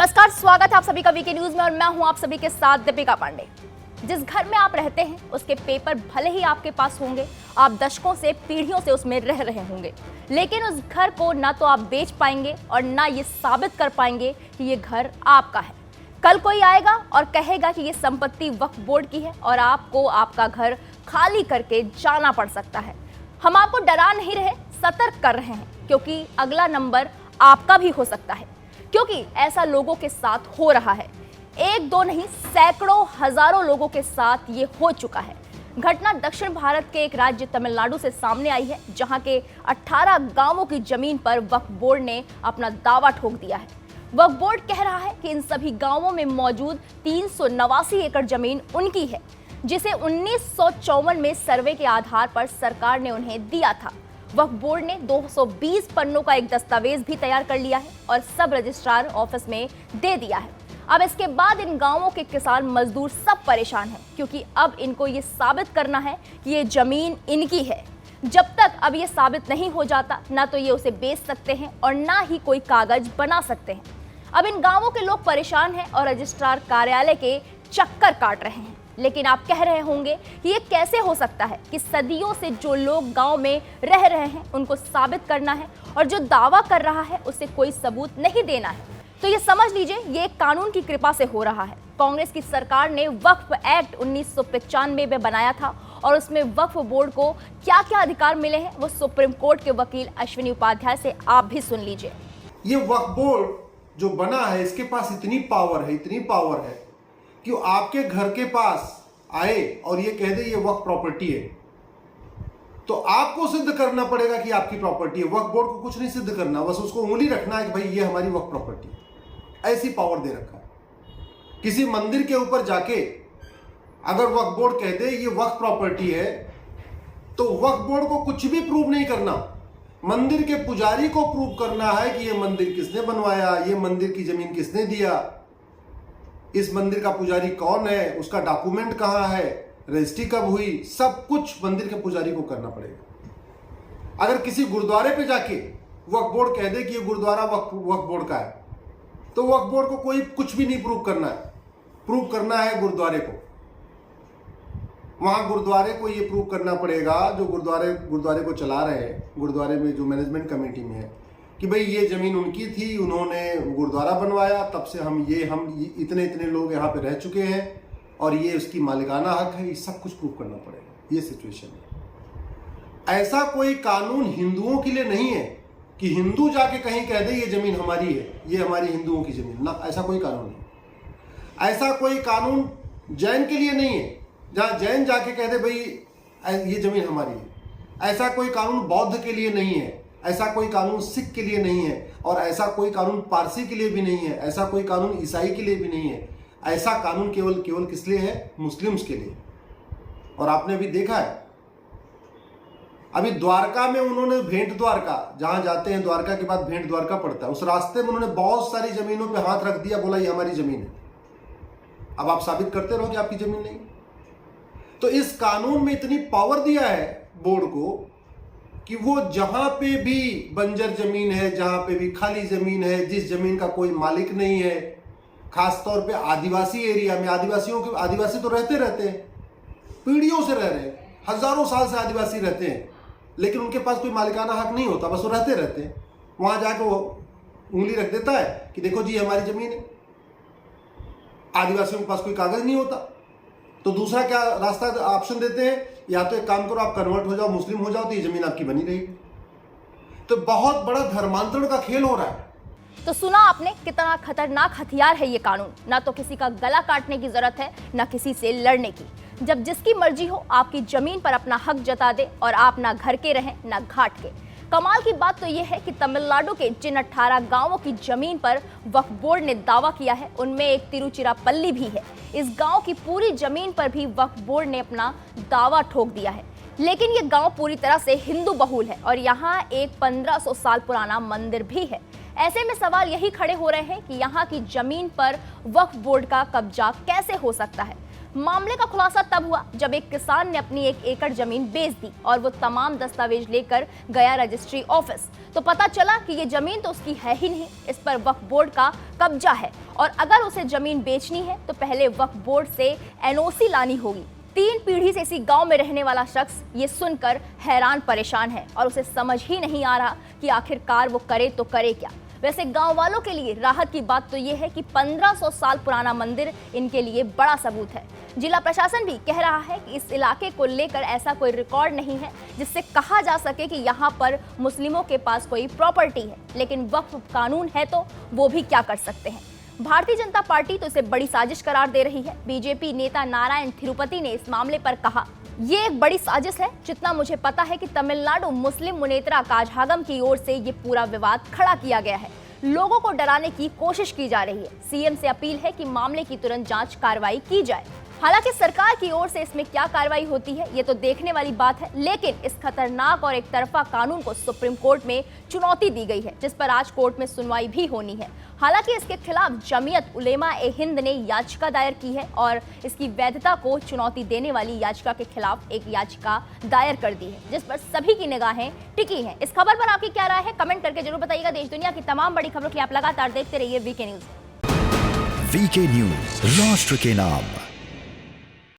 नमस्कार, स्वागत है आप सभी का वीके न्यूज में और मैं हूं आप सभी के साथ दीपिका पांडे। जिस घर में आप रहते हैं उसके पेपर भले ही आपके पास होंगे, आप दशकों से पीढ़ियों से उसमें रह रहे होंगे, लेकिन उस घर को ना तो आप बेच पाएंगे और ना ये साबित कर पाएंगे कि ये घर आपका है। कल कोई आएगा और कहेगा कि ये संपत्ति वक्फ बोर्ड की है और आपको आपका घर खाली करके जाना पड़ सकता है। हम आपको डरा नहीं रहे, सतर्क कर रहे हैं, क्योंकि अगला नंबर आपका भी हो सकता है, क्योंकि ऐसा लोगों के साथ हो रहा है। एक दो नहीं, सैकड़ों हजारों लोगों के साथ ये हो चुका है। घटना दक्षिण भारत के एक राज्य तमिलनाडु से सामने आई है, जहां के 18 गांवों की जमीन पर वक्फ बोर्ड ने अपना दावा ठोक दिया है। वक्फ बोर्ड कह रहा है कि इन सभी गांवों में मौजूद 389 एकड़ जमीन उनकी है, जिसे 1954 में सर्वे के आधार पर सरकार ने उन्हें दिया था। वक्फ बोर्ड ने 220 पन्नों का एक दस्तावेज भी तैयार कर लिया है और सब रजिस्ट्रार ऑफिस में दे दिया है। अब इसके बाद इन गांवों के किसान मजदूर सब परेशान हैं, क्योंकि अब इनको ये साबित करना है कि ये जमीन इनकी है। जब तक अब ये साबित नहीं हो जाता, ना तो ये उसे बेच सकते हैं और ना ही कोई कागज बना सकते हैं। अब इन गांवों के लोग परेशान हैं और रजिस्ट्रार कार्यालय के चक्कर काट रहे हैं। लेकिन आप कह रहे होंगे कि ये कैसे हो सकता है कि सदियों से जो लोग गांव में रह रहे हैं उनको साबित करना है और जो दावा कर रहा है उसे कोई सबूत नहीं देना है। तो ये समझ लीजिए, ये एक कानून की कृपा से हो रहा है। कांग्रेस की सरकार ने वक्फ एक्ट 1995 में बनाया था और उसमें वक्फ बोर्ड को क्या क्या अधिकार मिले हैं वो सुप्रीम कोर्ट के वकील अश्विनी उपाध्याय से आप भी सुन लीजिए। ये वक्फ बोर्ड जो बना है, इसके पास इतनी पावर है कि आपके घर के पास आए और ये कह दे ये वक्फ प्रॉपर्टी है, तो आपको सिद्ध करना पड़ेगा कि आपकी प्रॉपर्टी है। वक्फ बोर्ड को कुछ नहीं सिद्ध करना, बस उसको उंगली रखना है कि भाई ये हमारी वक्फ प्रॉपर्टी है। ऐसी पावर दे रखा है। किसी मंदिर के ऊपर जाके अगर वक्फ बोर्ड कह दे ये वक्फ प्रॉपर्टी है, तो वक्फ बोर्ड को कुछ भी प्रूव नहीं करना, मंदिर के पुजारी को प्रूव करना है कि ये मंदिर किसने बनवाया, ये मंदिर की जमीन किसने दिया, इस मंदिर का पुजारी कौन है, उसका डॉक्यूमेंट कहां है, रजिस्ट्री कब हुई, सब कुछ मंदिर के पुजारी को करना पड़ेगा। अगर किसी गुरुद्वारे पे जाके वक्फ बोर्ड कह दे कि ये गुरुद्वारा वक्फ बोर्ड का है, तो वक्फ बोर्ड को कोई कुछ भी नहीं प्रूव करना है। प्रूव करना है गुरुद्वारे को, वहां गुरुद्वारे को ये प्रूव करना पड़ेगा जो गुरुद्वारे को चला रहे हैं, गुरुद्वारे में जो मैनेजमेंट कमेटी में है, कि भाई ये जमीन उनकी थी, उन्होंने गुरुद्वारा बनवाया, तब से हम इतने लोग यहाँ पे रह चुके हैं और ये उसकी मालिकाना हक है। ये सब कुछ प्रूव करना पड़ेगा। ये सिचुएशन है। ऐसा कोई कानून हिंदुओं के लिए नहीं है कि हिंदू जाके कहीं कह दे ये जमीन हमारी है, ये हमारी हिंदुओं की जमीन ना, ऐसा कोई कानून नहीं। ऐसा कोई कानून जैन के लिए नहीं है, जहाँ जैन जाके कह दे भाई ये जमीन हमारी है। ऐसा कोई कानून बौद्ध के लिए नहीं है, ऐसा कोई कानून सिख के लिए नहीं है, और ऐसा कोई कानून पारसी के लिए भी नहीं है, ऐसा कोई कानून ईसाई के लिए भी नहीं है। ऐसा कानून केवल किस लिए है? मुस्लिम्स के लिए। और आपने अभी देखा है, अभी द्वारका में उन्होंने भेंट द्वारका, जहां जाते हैं द्वारका के बाद भेंट द्वारका पड़ता है, उस रास्ते में उन्होंने बहुत सारी जमीनों पे हाथ रख दिया, बोला ये हमारी जमीन है। अब आप साबित करते रहो कि आपकी जमीन नहीं। तो इस कानून में इतनी पावर दिया है बोर्ड को कि वो जहां पे भी बंजर जमीन है, जहां पे भी खाली जमीन है, जिस जमीन का कोई मालिक नहीं है, खासतौर पे आदिवासी एरिया में, आदिवासी तो रहते हैं, पीढ़ियों से रह रहे हैं, हजारों साल से आदिवासी रहते हैं, लेकिन उनके पास कोई मालिकाना हक नहीं होता, बस वो रहते हैं। वहां जाके वो उंगली रख देता है कि देखो जी हमारी जमीन है। आदिवासियों के पास कोई कागज नहीं होता, तो दूसरा क्या रास्ता ऑप्शन देते हैं, या तो एक काम करो आप कन्वर्ट हो जाओ, मुस्लिम हो जाओ, तो ये जमीन आपकी बनी रहेगी। तो बहुत बड़ा धर्मांतरण का खेल हो रहा है। तो सुना आपने, कितना खतरनाक हथियार है ये कानून। ना तो किसी का गला काटने की जरूरत है, ना किसी से लड़ने की। जब जिसकी मर्जी हो आपकी जमीन पर अपना हक जता दे और आप ना घर के रहें ना घाट के। कमाल की बात तो यह है कि तमिलनाडु के जिन 18 गांवों की जमीन पर वक्फ बोर्ड ने दावा किया है, उनमें एक तिरुचिरापल्ली भी है। इस गांव की पूरी जमीन पर भी वक्फ बोर्ड ने अपना दावा ठोक दिया है। लेकिन ये गांव पूरी तरह से हिंदू बहुल है और यहाँ एक 1500 साल पुराना मंदिर भी है। ऐसे में सवाल यही खड़े हो रहे हैं कि यहाँ की जमीन पर वक्फ बोर्ड का कब्जा कैसे हो सकता है। मामले का खुलासा तब हुआ जब एक किसान ने अपनी 1 एकड़ जमीन बेच दी और वो तमाम दस्तावेज लेकर गया रजिस्ट्री ऑफिस। तो पता चला कि ये जमीन तो उसकी है ही नहीं, इस पर वक्फ बोर्ड का कब्जा है और अगर उसे जमीन बेचनी है तो पहले वक्फ बोर्ड से एनओसी लानी होगी। 3 पीढ़ी से इसी गांव में रहने वाला शख्स ये सुनकर हैरान परेशान है और उसे समझ ही नहीं आ रहा कि आखिरकार वो करे तो करे क्या। वैसे गांव वालों के लिए राहत की बात तो ये है कि 1500 साल पुराना मंदिर इनके लिए बड़ा सबूत है। जिला प्रशासन भी कह रहा है कि इस इलाके को लेकर ऐसा कोई रिकॉर्ड नहीं है जिससे कहा जा सके कि यहाँ पर मुस्लिमों के पास कोई प्रॉपर्टी है, लेकिन वक्फ कानून है तो वो भी क्या कर सकते हैं। भारतीय जनता पार्टी तो इसे बड़ी साजिश करार दे रही है। बीजेपी नेता नारायण तिरुपति ने इस मामले पर कहा, ये एक बड़ी साजिश है। जितना मुझे पता है कि तमिलनाडु मुस्लिम मुनेत्रा काजहागम की ओर से ये पूरा विवाद खड़ा किया गया है। लोगों को डराने की कोशिश की जा रही है। सीएम से अपील है कि मामले की तुरंत जांच कार्रवाई की जाए। हालांकि सरकार की ओर से इसमें क्या कार्रवाई होती है ये तो देखने वाली बात है, लेकिन इस खतरनाक और एक तरफा कानून को सुप्रीम कोर्ट में चुनौती दी गई है, जिस पर आज कोर्ट में सुनवाई भी होनी है। हालांकि इसके खिलाफ जमीयत उलेमा ए हिंद ने याचिका दायर की है और इसकी वैधता को चुनौती देने वाली याचिका के खिलाफ एक याचिका दायर कर दी है, जिस पर सभी की निगाहें टिकी हैं। इस खबर पर आपकी क्या राय है, कमेंट करके जरूर बताइएगा। देश दुनिया की तमाम बड़ी खबरों के लिए आप लगातार देखते रहिए वीके न्यूज। वीके न्यूज, राष्ट्र के नाम।